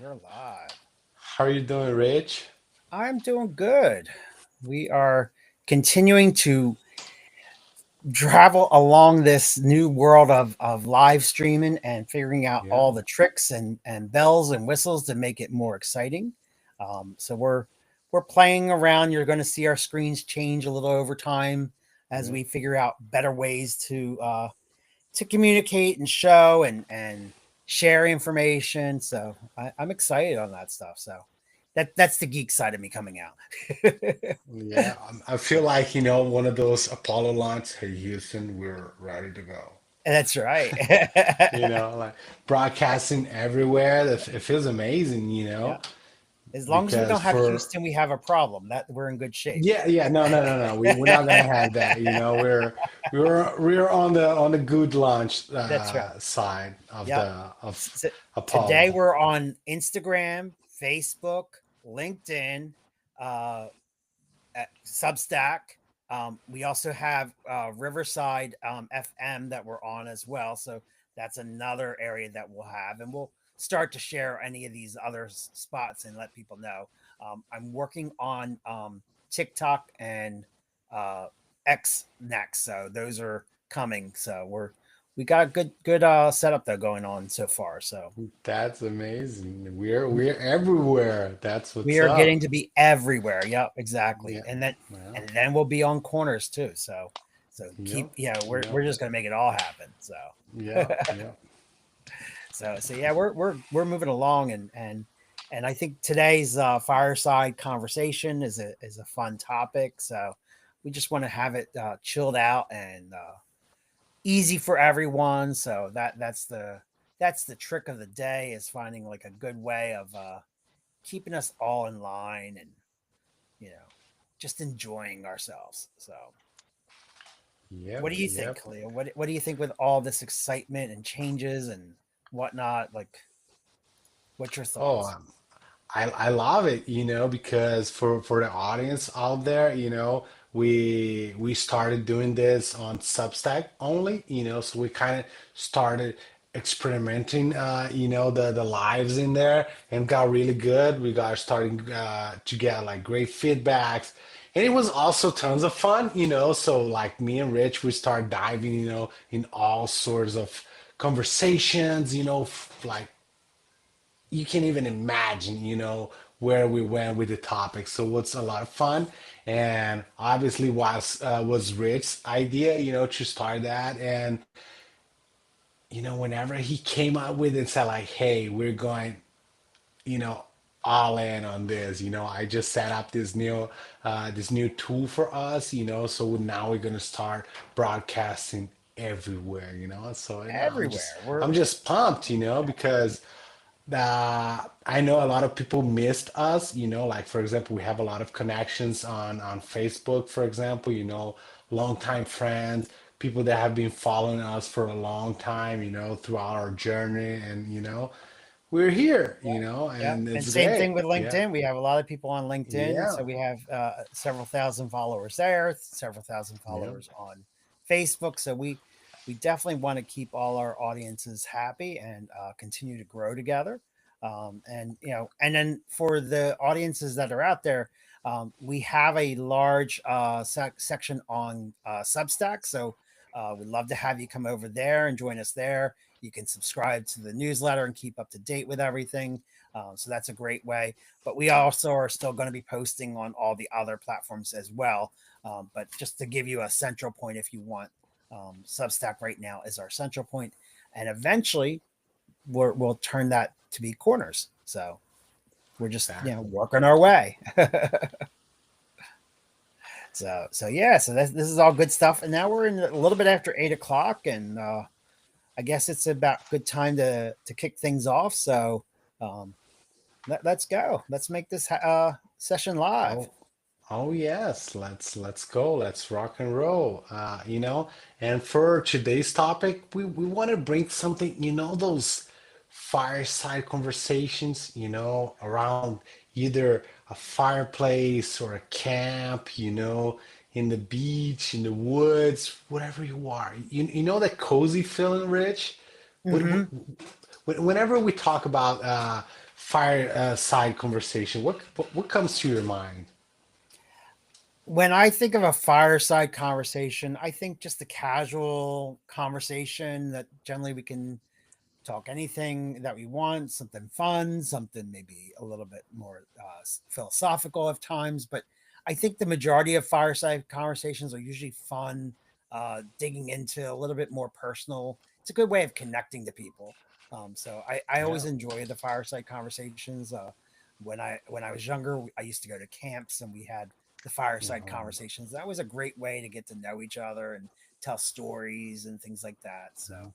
We're live. How are you doing, Rich? I'm doing good. We are continuing to travel along this new world of live streaming and figuring out Yeah, all the tricks and bells and whistles to make it more exciting. So we're playing around. You're going to see our screens change a little over time as yeah, we figure out better ways to communicate and show and share information. So I'm excited on that stuff. So that's the geek side of me coming out. yeah. I feel like, one of those Apollo launches. Hey, Houston, we're ready to go. That's right. Like broadcasting everywhere. It feels amazing, Yeah. As long as we because don't have for, Houston, we have a problem. That we're in good shape. yeah, yeah, no, no, no, no. We're not gonna have that. We're on the good launch That's right. side of Yep. the of Today Apollo. we're on Instagram, Facebook, LinkedIn, uh, Substack. We also have Riverside FM that we're on as well. So that's another area that we'll have. And we'll start to share any of these other spots and let people know. I'm working on TikTok and uh, X next. So those are coming. So we got a good setup though going on so far. So That's amazing. We're everywhere. That's we what's are getting up. to be everywhere. Yep, exactly. Yeah. Well, And then we'll be on corners too. So yep, keep we're yep, just gonna make it all happen. So yeah, yeah. so yeah, we're moving along and I think today's fireside conversation is a fun topic. So we just want to have it chilled out and easy for everyone. So that's the trick of the day is finding like a good way of keeping us all in line and you know, just enjoying ourselves. So, what Yep, do you think, yep. Khalil? What do you think with all this excitement and changes and whatnot? Like, what's your Oh, thoughts? I love it, because for the audience out there, we started doing this on Substack only, so we kind of started experimenting, the lives in there and got really good. We got starting to get like great feedbacks. And it was also tons of fun, so like me and Rich, we start diving, in all sorts of conversations, like you can't even imagine, where we went with the topic. So it's a lot of fun, and obviously was Rick's idea, to start that, and whenever he came up with it, said like, "Hey, we're going, you know." all in on this, I just set up this new tool for us, so now we're gonna start broadcasting everywhere, so Everywhere. I'm just pumped, because I know a lot of people missed us, like for example, we have a lot of connections on Facebook, for example, longtime friends, people that have been following us for a long time, throughout our journey, and we're here, Yeah. and And it's same thing great. with Yeah, LinkedIn. We have a lot of people on LinkedIn. yeah, So we have several thousand followers there, several thousand yeah. followers on Facebook. So we definitely want to keep all our audiences happy and continue to grow together. And then for the audiences that are out there, we have a large section on Substack. So we'd love to have you come over there and join us there. You can subscribe to the newsletter and keep up to date with everything. So that's a great way. But we also are still going to be posting on all the other platforms as well. But just to give you a central point, if you want, Substack right now is our central point, and eventually we'll turn that to be corners. So we're just Exactly. working our way. So yeah, so this is all good stuff. And now we're in a little bit after 8 o'clock, and I guess it's about good time to kick things off. So um, let's go. Let's make this session live. Oh, oh yes, let's go. Let's rock and roll. And for today's topic, we want to bring something, those fireside conversations, around either a fireplace or a camp, in the beach, in the woods, whatever you are. You know that cozy feeling, Rich? What, Hmm. whenever we talk about fireside conversation, what comes to your mind? When I think of a fireside conversation, I think just a casual conversation that generally we can talk anything that we want, something fun, something maybe a little bit more philosophical at times. But I think the majority of fireside conversations are usually fun, digging into a little bit more personal. It's a good way of connecting to people. So I Yeah. always enjoy the fireside conversations. When I was younger, I used to go to camps and we had the fireside Uh-huh. conversations. That was a great way to get to know each other and tell stories and things like that. Um,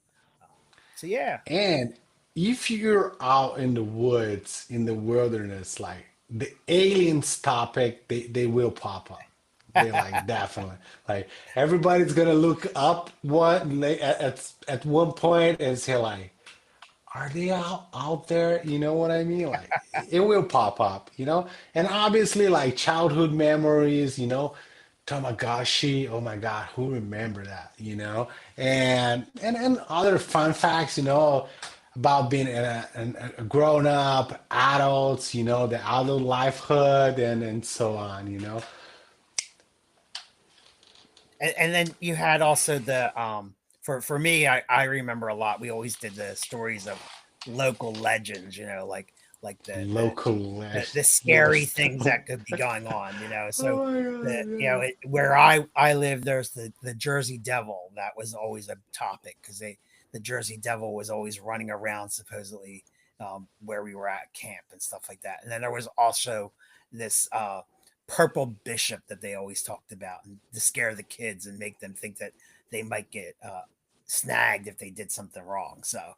so yeah. And if you're out in the woods, in the wilderness, like the aliens topic, they will pop up. They like definitely like everybody's gonna look up at one point and say like, are they out there? You know what I mean? Like it will pop up, you know? And obviously like childhood memories, you know, Tamagotchi, oh my God, who remember that, you know? And other fun facts, you know, about being a grown up, adults, you know, the adult lifehood and so on, you know? And then you had also the for me, I remember a lot. We always did the stories of local legends, like Local the legends. scary Yes. things that could be going on, so Oh my the God, yeah. where I live, there's the Jersey Devil. That was always a topic because they the Jersey Devil was always running around supposedly, where we were at camp and stuff like that. And then there was also this purple bishop that they always talked about, and to scare the kids and make them think that they might get snagged if they did something wrong. So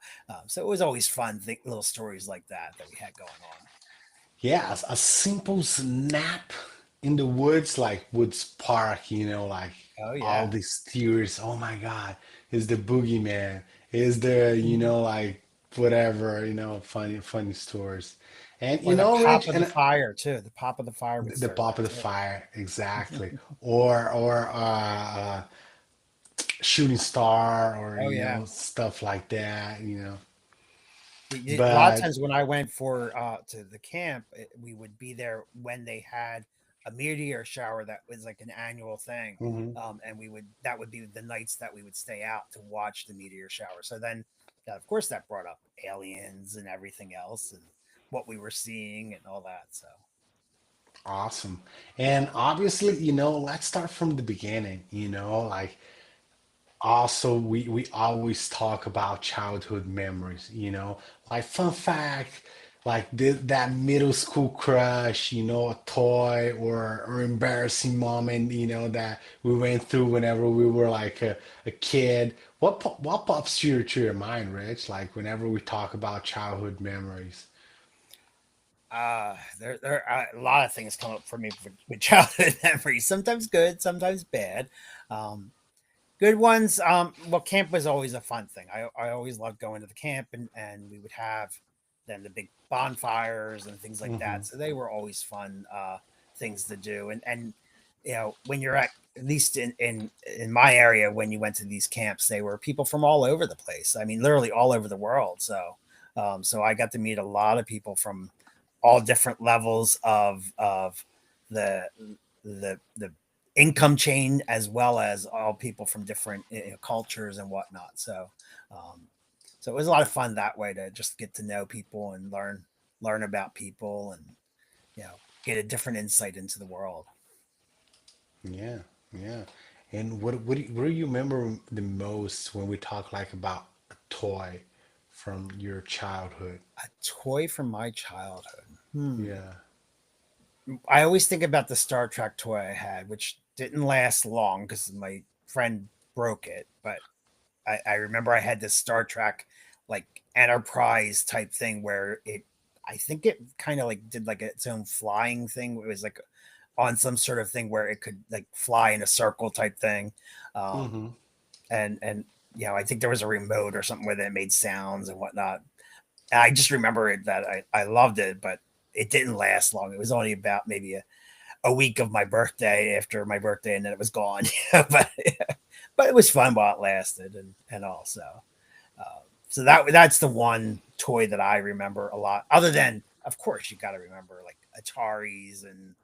it was always fun, little stories like that we had going on. Yeah, a simple snap in the woods, like Woods Park, you know, like Oh all yeah. these theories. Oh my God, is the boogeyman? Is there, you know, like whatever, you know, funny stories. And you Or the know, pop Rich, of the and fire too. The pop of the fire would the start pop that of the too. fire, exactly. Or shooting star, or Oh you yeah. know, stuff like that, you know. A lot of But times when I went for to the camp, we would be there when they had a meteor shower that was like an annual thing, mhm. and we would that would be the nights that we would stay out to watch the meteor shower. So then, of course, that brought up aliens and everything else, and what we were seeing and all that. So Awesome. And obviously, you know, let's start from the beginning, you know, like also we always talk about childhood memories, you know, like fun fact, like that middle school crush, you know, a toy or embarrassing moment, you know, that we went through whenever we were like a kid. What pops to your mind, Rich? Like whenever we talk about childhood memories. there are a lot of things come up for me with childhood memories. Sometimes good, sometimes bad. Um, Good ones. Well, camp was always a fun thing. I always loved going to the camp, and we would have then the big bonfires and things like Hmm. that. So they were always fun things to do. And when you're at least in my area, when you went to these camps, they were people from all over the place. I mean, literally all over the world. So I got to meet a lot of people from all different levels of the the income chain, as well as all people from different cultures and whatnot. Um, so it was a lot of fun that way to just get to know people and learn about people, and get a different insight into the world. Yeah, yeah. And what do you remember the most when we talk like about a toy from your childhood? A toy from my childhood. Yeah. I always think about the Star Trek toy I had, which didn't last long because my friend broke it. But I remember I had this Star Trek like Enterprise type thing where I think it kind of like did like its own flying thing. It was like on some sort of thing where it could like fly in a circle type thing. Um, Mm-hmm. and I think there was a remote or something where it made sounds and whatnot. And I just remember it that I loved it, but it didn't last long. It was only about maybe a week of my birthday, after my birthday, and then it was gone. But it was fun while it lasted, and also, uh, so that's the one toy that I remember a lot. Other than of course you got to remember like Ataris and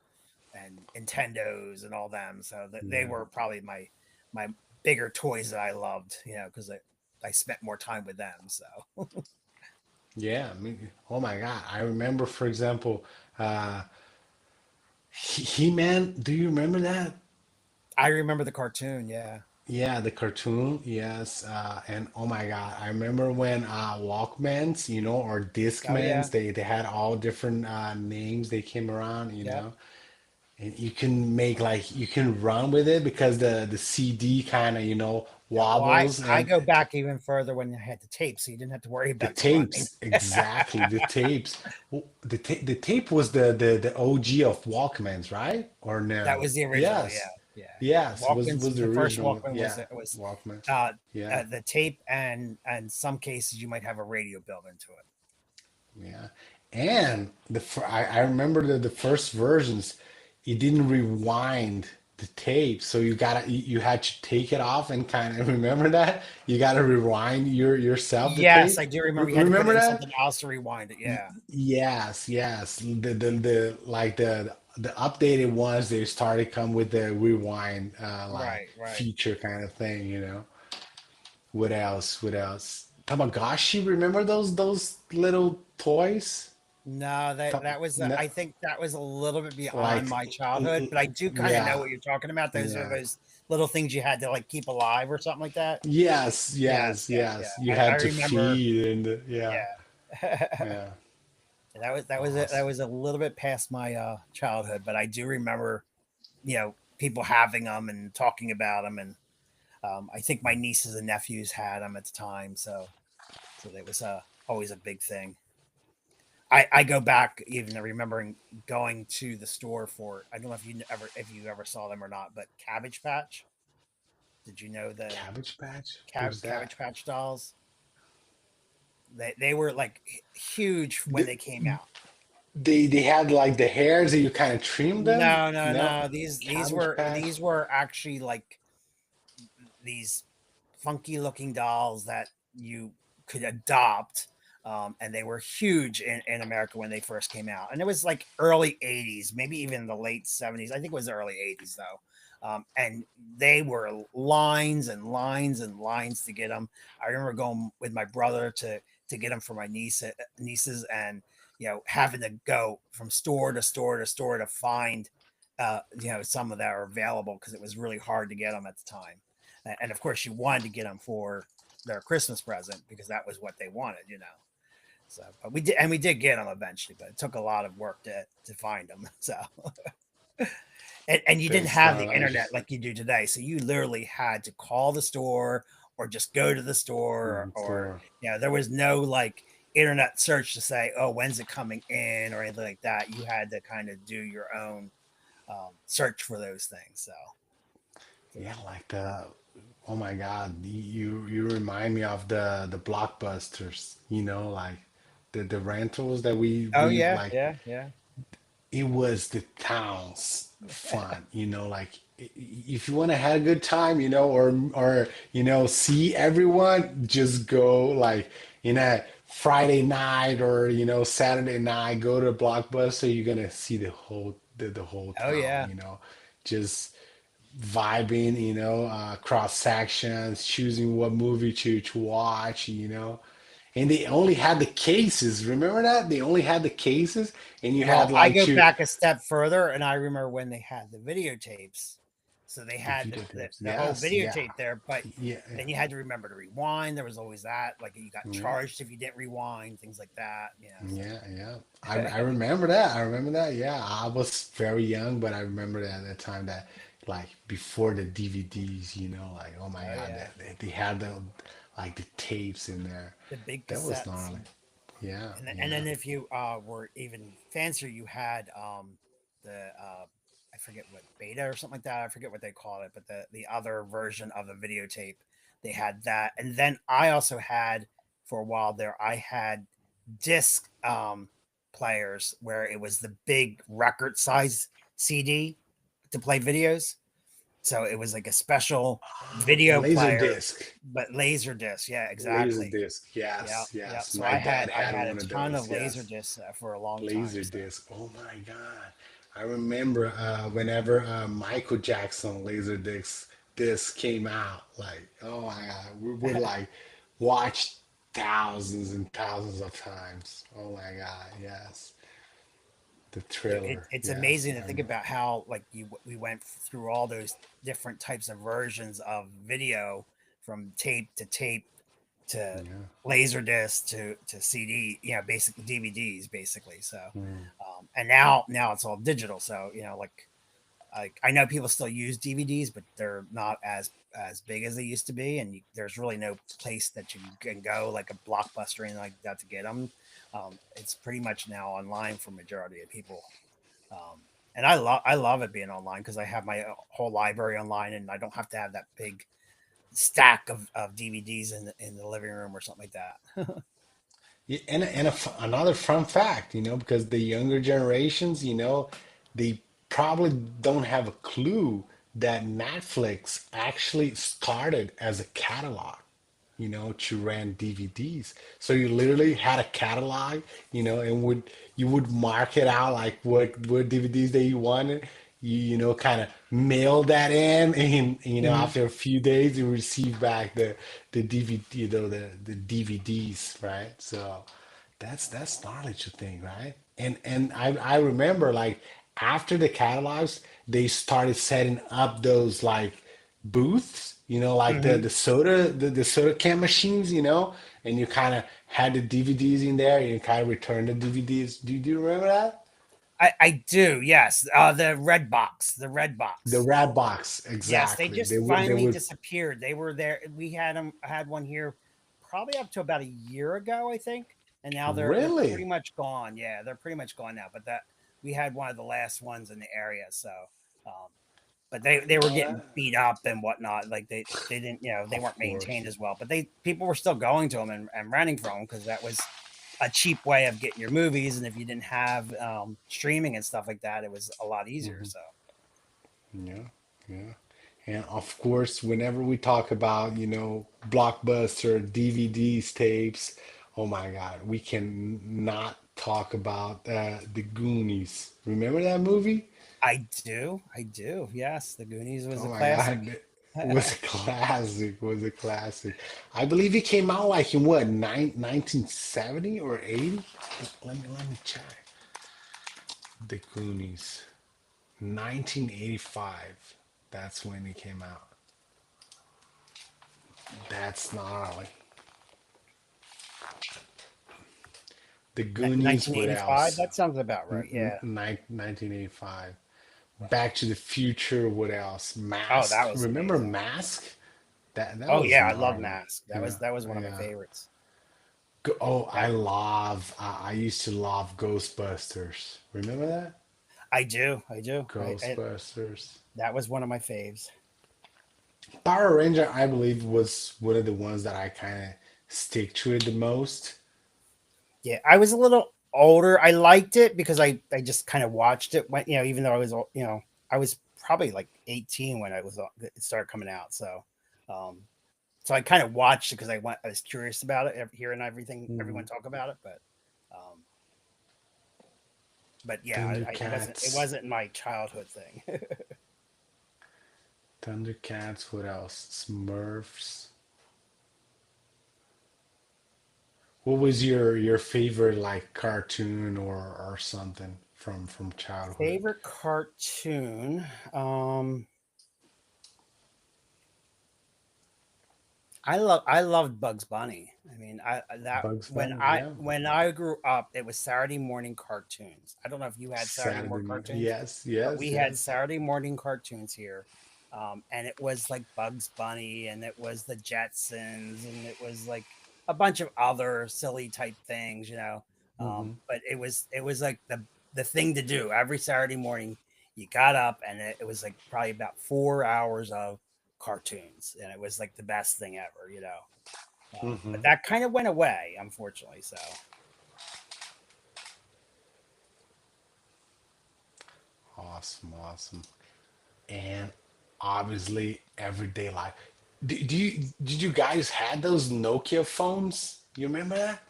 Nintendos and all them. So they Yeah. were probably my bigger toys that I loved, because I spent more time with them. So Yeah, I mean, oh my God. I remember, for example, uh, He-Man. Do you remember that? I remember the cartoon. Yeah. Yeah, the cartoon. Yes. And oh my God, I remember when Walkmans, or Oh Discmans, yeah. they had all different names. They came around, Yep. and you can run with it because the CD kind of, Yeah. Well, wobbles I and go back even further when I had the tape, so you didn't have to worry the about the running. tapes, exactly, the tapes. The tape was the OG of Walkmans, right? Or That no? was the original. Yeah. Yes. Yeah. Yes, Walkmans. was the The first original. Walkman was Yeah, it was Walkman. uh, Yeah. the tape, and some cases you might have a radio built into it. Yeah. And I remember the first versions, it didn't rewind the tape, so you had to take it off and kind of remember that you got to rewind yourself the Yes, tape. I do remember. You had to put Remember it in that? something else to rewind it. Y- Yeah. Yes, yes. The like the updated ones, they started come with the rewind like Right. Right. feature kind of thing. What else? What else? Tamagotchi, remember those little toys? No, that Tam- that was. no, I think that was a little bit beyond like my l- childhood, l- but I do kind of know yeah, what you're talking about. Those are yeah. those little things you had to like keep alive or something like that. Yes, Yes. yes, Yes. Yeah. yes. You I had to remember. feed and yeah, Yeah. yeah. That Awesome. was a little bit past my childhood, but I do remember people having them and talking about them, and I think my nieces and nephews had them at the time, so that was always a big thing. I go back even to remembering going to the store for, I don't know if you ever saw them or not, but Cabbage Patch. Did you know the Cabbage Patch? Who's that? Cabbage Patch dolls? They were like huge when The, they came out. they had like the hairs that you kind of trim them? No, no, No? no. These Cabbage were Patch? these were actually like these funky looking dolls that you could adopt. And they were huge in America when they first came out. And it was like early 80s, maybe even the late 70s. I think it was the early 80s though. And they were lines and lines and lines to get them. I remember going with my brother to get them for my nieces, and having to go from store to store to store to find some of that are available because it was really hard to get them at the time. And of course you wanted to get them for their Christmas present because that was what they wanted. So, but we did get them eventually, but it took a lot of work to find them. So, and you didn't That's have the not internet nice. like you do today, so you literally had to call the store or just go to the store, or Store. there was no like internet search to say, oh, when's it coming in or anything like that. You had to kind of do your own search for those things. So Yeah, like oh my God, you remind me of the blockbusters, like the rentals that oh we yeah, like. yeah, yeah. It was the town's fun, like if you want to have a good time, or see everyone, just go like a Friday night or Saturday night, go to Blockbuster, you're gonna see the whole Oh town, yeah. just vibing, cross sections, choosing what movie to watch, and they only had the cases. Remember that? They only had the cases, and you Well, had I like go to back a step further, and I remember when they had the videotapes. So they the had videotapes. the whole Yes, yeah, videotape there, but yeah, then you had to remember to rewind. There was always that, like you got yeah, charged if you didn't rewind, things like that. yeah, yeah. I So remember that. I remember that. Yeah, I was very young, but I remember that at the time that like before the DVDs, like oh my oh God, yeah, that they had like the tapes in there. the big That was cassettes, gnarly. Yeah, and yeah. then if you were even fancier, you had the I forget what beta or something like that. I forget what they call it, but the other version of the videotape, they had that, and then I also had for a while there. I had disc players where it was the big record size CD to play videos. So it was like a special video Laser player, disc. but laser disc. Yeah, Laser exactly. disc. Yeah, Yes, yeah. yes. So My dad I had had a one of ton of those. laser Yes. discs for a long time. Laser So disc. Oh my God. I remember whenever Michael Jackson laser disc came out, like, oh my God, we would like watch thousands and thousands of times. Oh my God, yes. The Thriller. it's Yes, amazing to I think about how like you we went through all those different types of versions of video, from tape to tape to yeah. laser disc to CD, basically DVDs, basically. So, Mm. and now it's all digital. So like I know people still use DVDs, but they're not as big as they used to be, and there's really no place that you can go like a Blockbuster or anything like that to get them. It's pretty much now online for majority of people, and I love it being online because I have my whole library online, and I don't have to have that big stack of DVDs in the living room or something like that. Yeah, and another fun fact, because the younger generations, they probably don't have a clue that Netflix actually started as a catalog, to rent DVDs. So you literally had a catalog, and you would mark it out like what DVDs that you wanted. You kind of mail that in, and Mhm. after a few days you receive back the DVD, the DVDs, right? So that's knowledge thing, right? And I remember like after the catalogs, they started setting up those like booths, like the Mhm. the soda the soda can machines, and you kind of had the DVDs in there, and you kind of return the DVDs. Do you remember that? I do, yes. The red The box. rat box, Yes, they exactly. just They finally would disappeared. They were there. We had them. I had one here probably up to about a year ago, I think, and now they're pretty really. much gone. Yeah, they're pretty much gone now. But that we had one of the last ones in the area. So, um, but they were No, getting beat up and whatnot. Like they didn't, they of weren't course. maintained as well. But people were still going to them and renting from them because that was a cheap way of getting your movies. And if you didn't have streaming and stuff like that, it was a lot easier. Mhm. So. Yeah, yeah. And of course, whenever we talk about, blockbuster DVDs, tapes, oh my God, we can not talk about the Goonies. Remember that movie? I do. I do. Yes, The Goonies was Oh a my classic. God, it was a classic, was a classic. I believe it came out like in what, 1970 or 80? Let me check. The Goonies, 1985. That's when it came out. That's gnarly. The Goonies, what 1985. else? That sounds about right. Yeah. 1985. Back to the Future, what else? Oh, Mask. that was Remember amazing. Mask? That Oh was yeah, I love gnarly. Mask. Yeah, That was one of my yeah. favorites. Oh, That I used to love Ghostbusters. Remember that? I do. I do. Ghostbusters. That was one of my faves. Power Ranger, I believe, was one of the ones that I kind of stick to it the most. Yeah, I was a little older. I liked it because I just kind of watched it when even though I was I was probably like 18 when it started coming out. Um, so I kind of watched it because I was curious about it, hearing everyone Mhm. talk about it, um, but yeah, it Thundercats. wasn't my childhood thing. Thundercats, what else? Smurfs. What was your favorite like cartoon or something from childhood? Favorite cartoon? Um, I loved Bugs Bunny. I mean, I that Bugs Bunny, yeah. when I grew up, it was Saturday morning cartoons. I don't know if you had Saturday Saturday morning morning. cartoons, Yes, but yes, we had yes. Saturday morning cartoons here. And it was like Bugs Bunny, and it was the Jetsons, and it was like a bunch of other silly type things. Hmm. But it was like the thing to do every Saturday morning. You got up, and it was like probably about 4 hours of cartoons, and it was like the best thing ever. But Hmm. that kind of went away, unfortunately. So Awesome, awesome. And obviously everyday life. Did you guys had those Nokia phones? You remember that?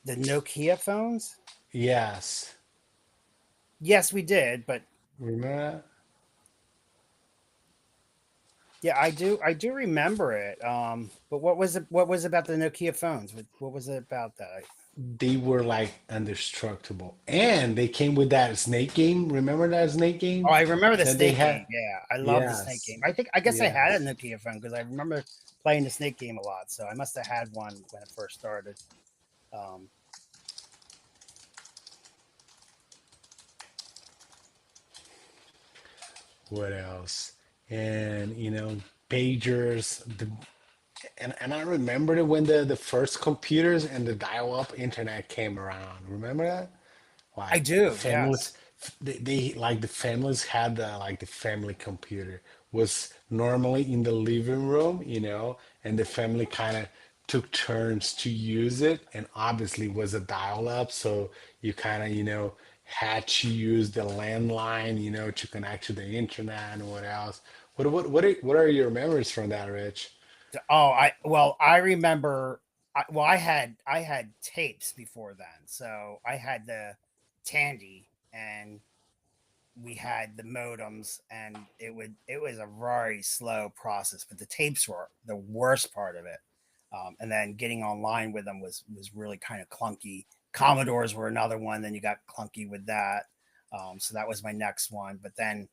The Nokia phones? Yes. Yes, we did, but Remember that? yeah, I do remember it. But what was about the Nokia phones? What was it about that? They were like indestructible. And they came with that snake game. Remember that snake Oh, game I remember the that they Snake had? game. Yeah, I love the Snake Yes. game. I guess I had a Yes. Nokia phone because I remember playing the Snake game a lot. So I must have had one when it first started. Um, What else? And pagers. And I remember it when the first computers and the dial-up internet came around. Remember that? I Like do. Yes. families, they like the families had like the family computer was normally in the living room, and the family kind of took turns to use it, and obviously was a dial-up, so you kind of had to use the landline, to connect to the internet and what else. What are your memories from that, Rich? Oh, I remember. I had tapes before then, so I had the Tandy, and we had the modems, and it was a very slow process, but the tapes were the worst part of it. And then getting online with them was really kind of clunky. Commodores were another one. Then you got clunky with that. So that was my next one. But then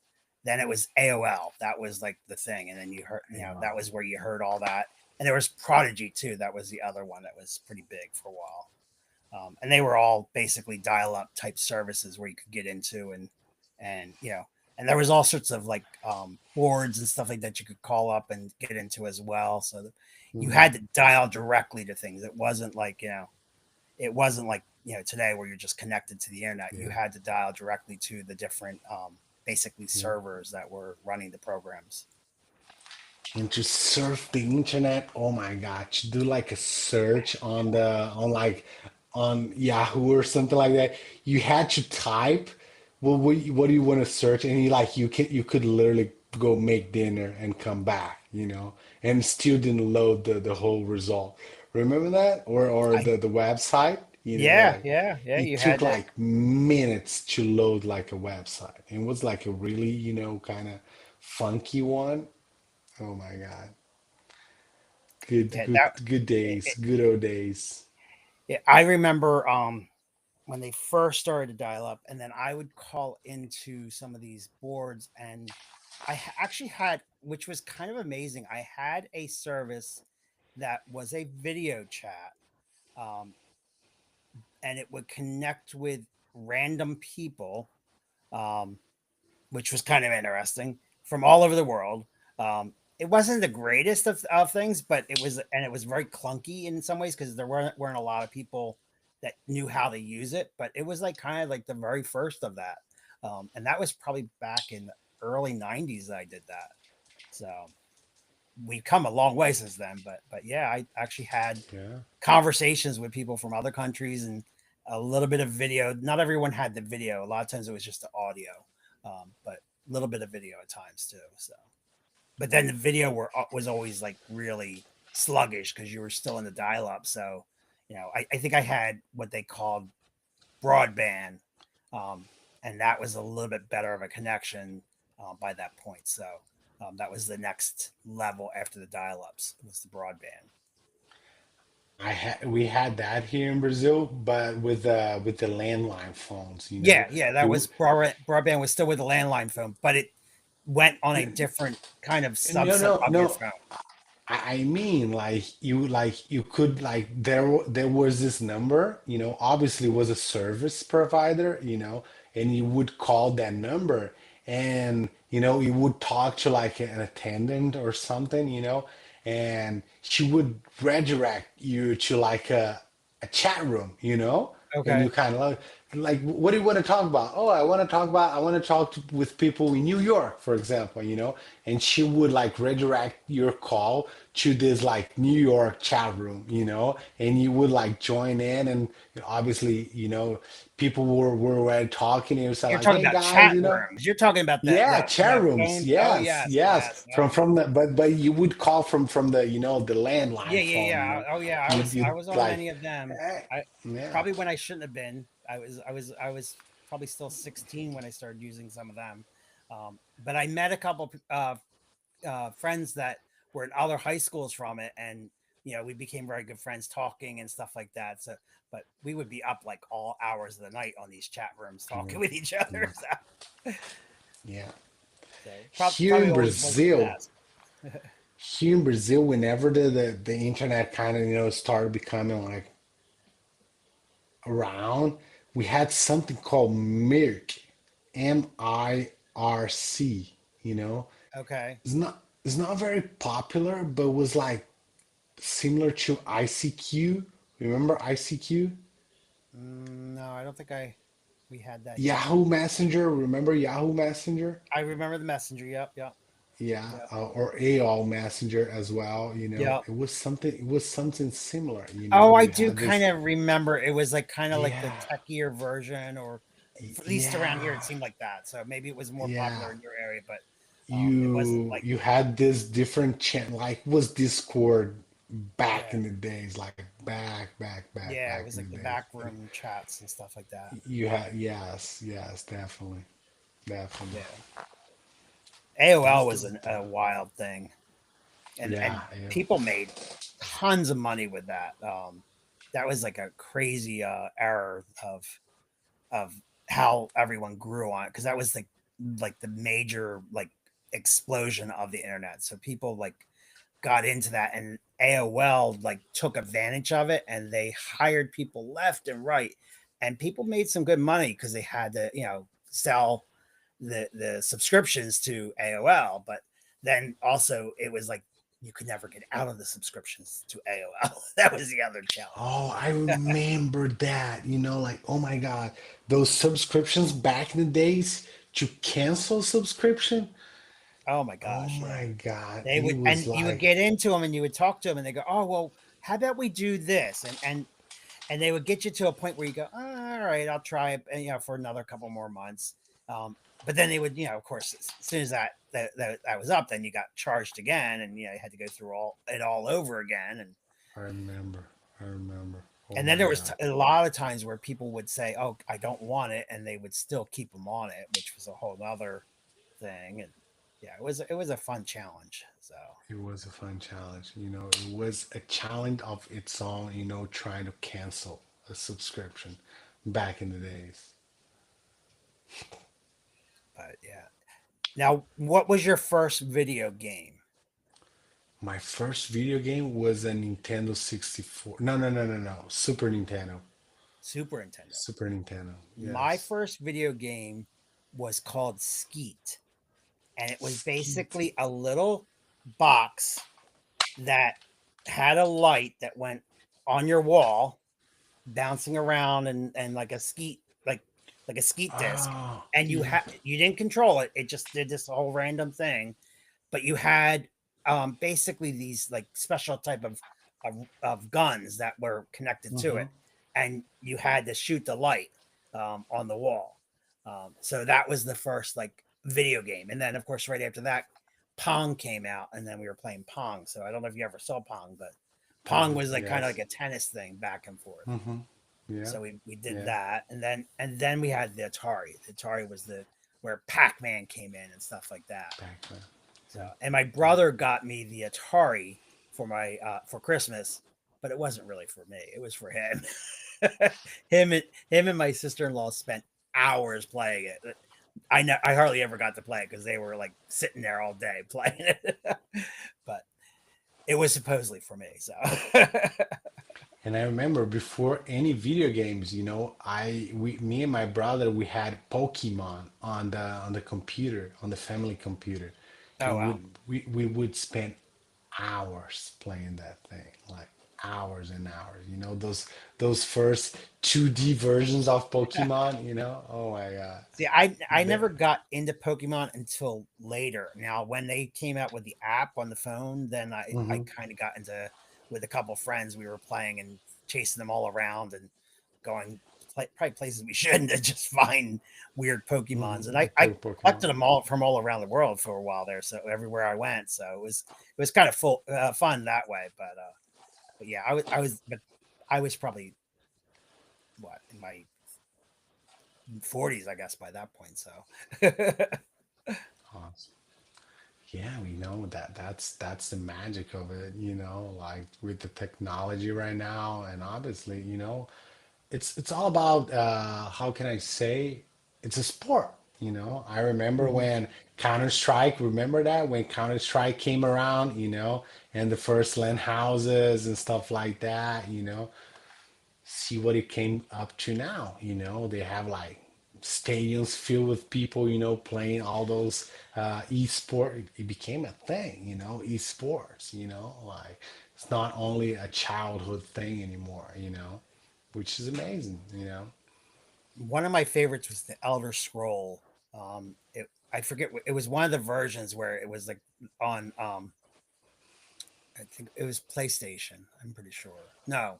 it was AOL. That was like the thing. And then you heard, that Wow. was where you heard all that. And there was Prodigy too. That was the other one that was pretty big for a while. And they were all basically dial-up type services where you could get into, and and there was all sorts of like boards and stuff like that you could call up and get into as well. So that you Mhm. had to dial directly to things. It wasn't like today where you're just connected to the internet. You Yeah. had to dial directly to the different basically Yeah. servers that were running the programs. And to surf the internet, oh my god, to do like a search on the on Yahoo or something like that, you had to type, well, what do you want to search, and you could literally go make dinner and come back, and still didn't load the whole result. Remember that? Or I the website, Yeah, like yeah, yeah. it You took had to. like minutes to load like a website. It was like a really, kind of funky one. Oh my God. Good, Yeah, good, good days. Good old days. I remember when they first started to dial up, and then I would call into some of these boards, and actually had, which was kind of amazing. I had a service that was a video chat, um, and it would connect with random people, um, which was kind of interesting from all over the world. It wasn't the greatest of things, but it was very clunky in some ways because there weren't a lot of people that knew how to use it. But it was like kind of like the very first of that, and that was probably back in the early '90s that I did that. So we've come a long way since then. But yeah, I actually had Yeah. conversations with people from other countries and a little bit of video. Not everyone had the video. A lot of times it was just the audio, but a little bit of video at times too. So, but then the video was always like really sluggish because you were still in the dial up. So, I think I had what they called broadband, um, and that was a little bit better of a connection by that point. So that was the next level after the dial ups was the broadband. We had that here in Brazil, but with the landline phones, Yeah, yeah, It that w was broadband was still with the landline phone, but it went on a different kind of no, subset no, of your no. phone. I mean, you could there was this number, obviously was a service provider, and you would call that number, and you would talk to like an attendant or something, and she would redirect you to like a chat room, and you Okay. kind of like, like, what do you want to talk about? Oh, I want to talk with people in New York, for example, and she would like redirect your call to this like New York chat room, and you would like join in, and obviously, people were already talking, and you said You're like, talking hey about guys, chat rooms. You're talking about yeah, chat the rooms, phone. Oh yes, yes, yes, yes. Oh, from the, but you would call from the, the yeah, landline yeah, phone, yeah. Oh yeah, I you'd was on like, many of them. eh, I yeah. probably when I shouldn't have been. I was probably still 16 when I started using some of them. But I met a couple friends that were in other high schools from it, and we became very good friends talking and stuff like that. So, but we would be up like all hours of the night on these chat rooms talking Mhm. with each other. Yeah, yeah. So, Here probably in always was the Brazil, best. whenever the internet kind of, started becoming like around, we had something called Mirk, MIRC, you know. Okay. It's not very popular, but was like similar to ICQ. Remember ICQ? No, I don't think we had that here. Yahoo Messenger. Remember Yahoo Messenger? I remember the messenger. Yep, yep, Yeah, yep, or AOL Messenger as well. yep. It was something similar. Oh, I You do had kind this. of remember. It was like kind of like the Yeah, techier version, or at least around here, it yeah, seemed like that. So maybe it was more yeah. popular in your area, but it wasn't You like you had this different channel, like was Discord back yeah, in the days, like yeah. It back was in like the the days. backroom chats and stuff like that. You had, yes, yes, definitely, definitely. Yeah, AOL That's was the a wild thing, yeah, and yeah. people made tons of money with that. That was like a crazy error of how everyone grew on it, because that was like the major like explosion of the internet. So people like got into that, and AOL like took advantage of it, and they hired people left and right, and people made some good money because they had to sell the subscriptions to AOL, but then also it was like you could never get out of the subscriptions to AOL. That was the other challenge. Oh, I remember that. Like, oh my God, those subscriptions back in the days to cancel subscription. Oh my Oh gosh, yeah. my God, They it would, was and you would like, get into them and you would talk to them and they go, "Oh, well, how about we do this?" And they would get you to a point where you go, "Oh, all right, I'll try it, and, for another couple more months." But then they would, of course, as soon as that was up, then you got charged again, and you had to go through all over again. I remember, I remember. Oh And then my there was God. a lot of times where people would say, "Oh, I don't want it," and they would still keep them on it, which was a whole other thing. And yeah, it was a fun challenge. So It was a fun challenge. It was a challenge of its own, trying to cancel a subscription back in the days. but yeah. Now, what was your first video game? My first video game was a Nintendo 64. No, no, no, no, no. Super Nintendo. Super Nintendo. Super Nintendo. My Yes. first video game was called Skeet, and it was Skeet. basically a little box that had a light that went on your wall, bouncing around, and like a skeet, like a skeet disc. Oh, And yeah. you didn't control it; it just did this whole random thing. But you had basically these like special type of guns that were connected to Mm-hmm. it, and you had to shoot the light on the wall. So that was the first like video game, and then of course right after that, Pong came out, and then we were playing Pong. So I don't know if you ever saw Pong, but Pong Uh-huh. was like kind of like Yes. a tennis thing back and forth. Mm-hmm. Yeah. So we did Yeah. that, and then we had the Atari. The Atari was the where Pac-Man came in and stuff like that. Back then. So, Yeah. and my Yeah. brother got me the Atari for Christmas, but it wasn't really for me. It was for him. Him and my sister-in-law spent hours playing it. I hardly ever got to play it because they were like sitting there all day playing it. But it was supposedly for me. So And I remember before any video games, me and my brother, we had Pokemon on the computer, on the family computer, oh and wow. we would spend hours playing that thing, like. hours and hours. You know, those first 2D versions of Pokemon, you know? Oh my God. See, I The, never got into Pokemon until later. Now, when they came out with the app on the phone, then I mhm, kind of got into with a couple friends. We were playing and chasing them all around and going probably places we shouldn't to just find weird Pokemons. And I collected Pokemon. them all from all around the world for a while there. So everywhere I went, so it was kind of full fun that way. But yeah, I was probably what in my 40s, I guess, by that point. So Awesome. Yeah, we know that's the magic of it, you know, like with the technology right now, and obviously, you know, it's all about how can I say it's a sport, you know. I remember Mhm. when Counter-Strike, remember that when Counter-Strike came around, you know, and the first LAN houses and stuff like that, you know, see what it came up to now. You know, they have like stadiums filled with people, you know, playing all those e-sport. It became a thing, you know, esports, you know, like it's not only a childhood thing anymore, you know, which is amazing, you know. One of my favorites was the Elder Scroll. I forget it was one of the versions where it was like on I think it was PlayStation. I'm pretty sure. No,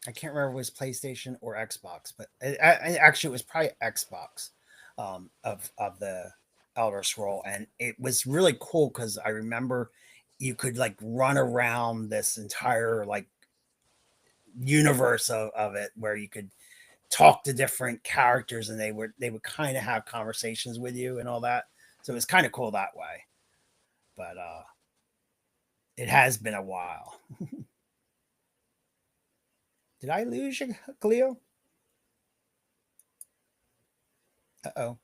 I can't remember if it was PlayStation or Xbox, but actually it was probably Xbox of the Elder Scroll, and it was really cool because I remember you could like run around this entire like universe of it where you could talk to different characters and they would kind of have conversations with you and all that. So it was kind of cool that way. But it has been a while. Did I lose you, Cleo? Uh-oh.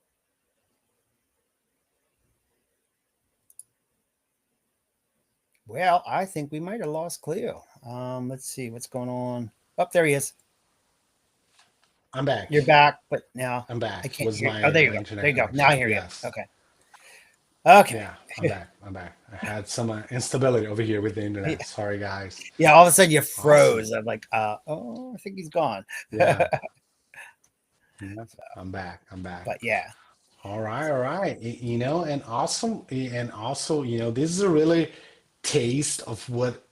Well, I think we might have lost Cleo. Let's see what's going on. Up there he is. I'm back. You're back, but now I'm I back. can't Was hear. Oh, there you my go. There internet you go. Now connection? I hear you. Yes. Okay. Okay. Yeah, I'm back. I'm back. I had some instability over here with the internet. Sorry, guys. Yeah, all of a sudden you Awesome. froze. I'm like, oh, I think he's gone. Yeah. Yeah. I'm back. I'm back. But yeah, All right, all right. You know, and awesome, and also, you know, this is a really taste of what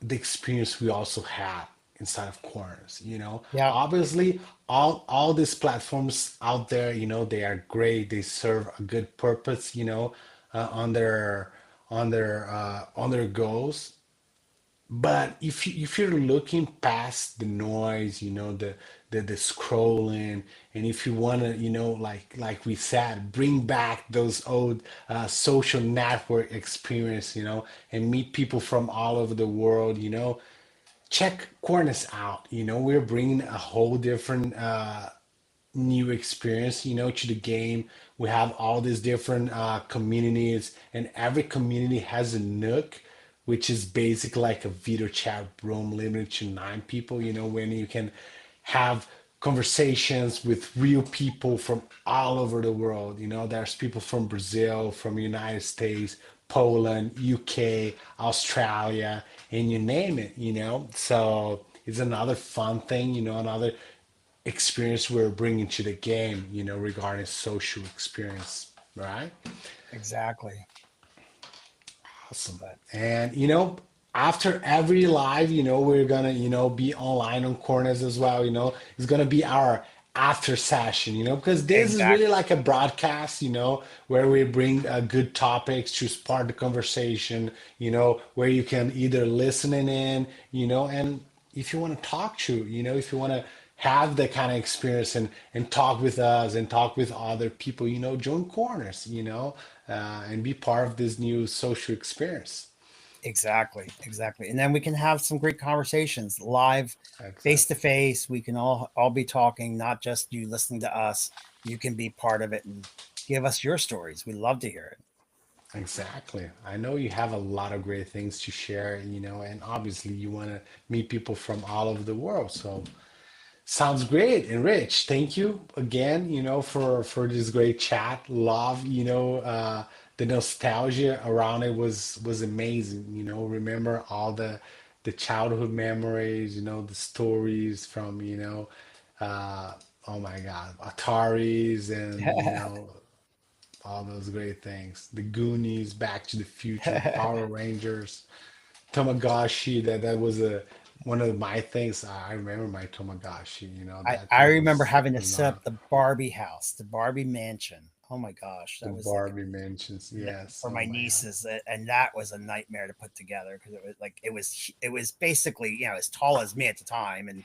the experience we also had inside of Corners. You know, yeah, obviously, all these platforms out there, you know, they are great. They serve a good purpose, you know, on their goals. But if you're looking past the noise, you know, the scrolling, and if you want to, you know, like we said, bring back those old social network experience, you know, and meet people from all over the world, you know, check Cornice out. You know, we're bringing a whole different new experience, you know, to the game. We have all these different communities, and every community has a nook, which is basically like a video chat room limited to 9 people, you know, when you can have conversations with real people from all over the world. You know, there's people from Brazil, from United States, Poland, UK, Australia, and you name it, you know. So it's another fun thing, you know, another experience we're bringing to the game, you know, regarding social experience, right? exactly. Awesome. But And, you know, after every live, you know, we're gonna, you know, be online on corners as well, you know, it's gonna be our after session, you know, because this is really exactly. like a broadcast, you know, where we bring good topics to spark the conversation, you know, where you can either listening in, you know, and if you want to talk to, you know, if you want to have the kind of experience and talk with us and talk with other people, you know, join corners, you know, and be part of this new social experience. Exactly, exactly. And then we can have some great conversations live, face to Exactly. face. We can all be talking, not just you listening to us. You can be part of it and give us your stories. We love to hear it. Exactly. I know you have a lot of great things to share, you know, and obviously you want to meet people from all over the world. So sounds great and Rich. Thank you again, you know, for this great chat. Love, you know, the nostalgia around it was amazing. Remember all the childhood memories, the stories from, uh, oh my God, Ataris and all those great things. The Goonies, Back to the Future, Power Rangers, Tamagotchi. That was a one of my things. I remember my Tamagotchi. That I thing remember was having to set phenomenal. up the Barbie house, the Barbie mansion. Oh my gosh, The that was like Barbie mentions, yes. for Oh my my God. nieces, and that was a nightmare to put together because it was like it was basically as tall as me at the time, and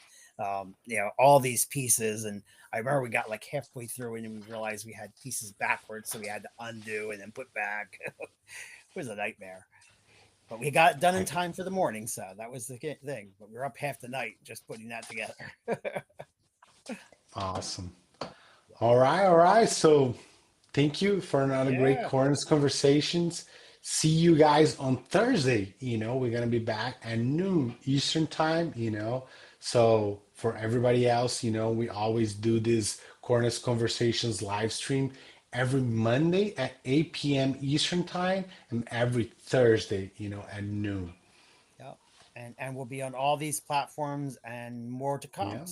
all these pieces. And I remember we got like halfway through and we realized we had pieces backwards, so we had to undo and then put back. It was a nightmare, but we got it done in I, time for the morning, so that was the thing. But we were up half the night just putting that together. awesome. All right, all right. So thank you for another great Yeah. Corners Conversations. See you guys on Thursday. We're gonna be back at noon Eastern time, So for everybody else, we always do this Corners Conversations live stream every Monday at 8 p.m. Eastern time and every Thursday, at noon. Yep. And we'll be on all these platforms and more to come. Yeah.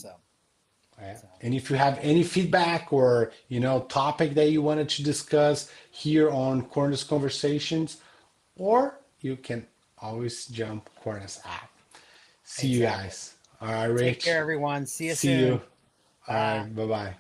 Yeah. So And if you have any feedback or topic that you wanted to discuss here on Corners Conversations, or you can always jump Corners app. See you exactly. guys. All right, Take care, Rich. everyone. See you See you. soon. All right. Bye. Bye bye.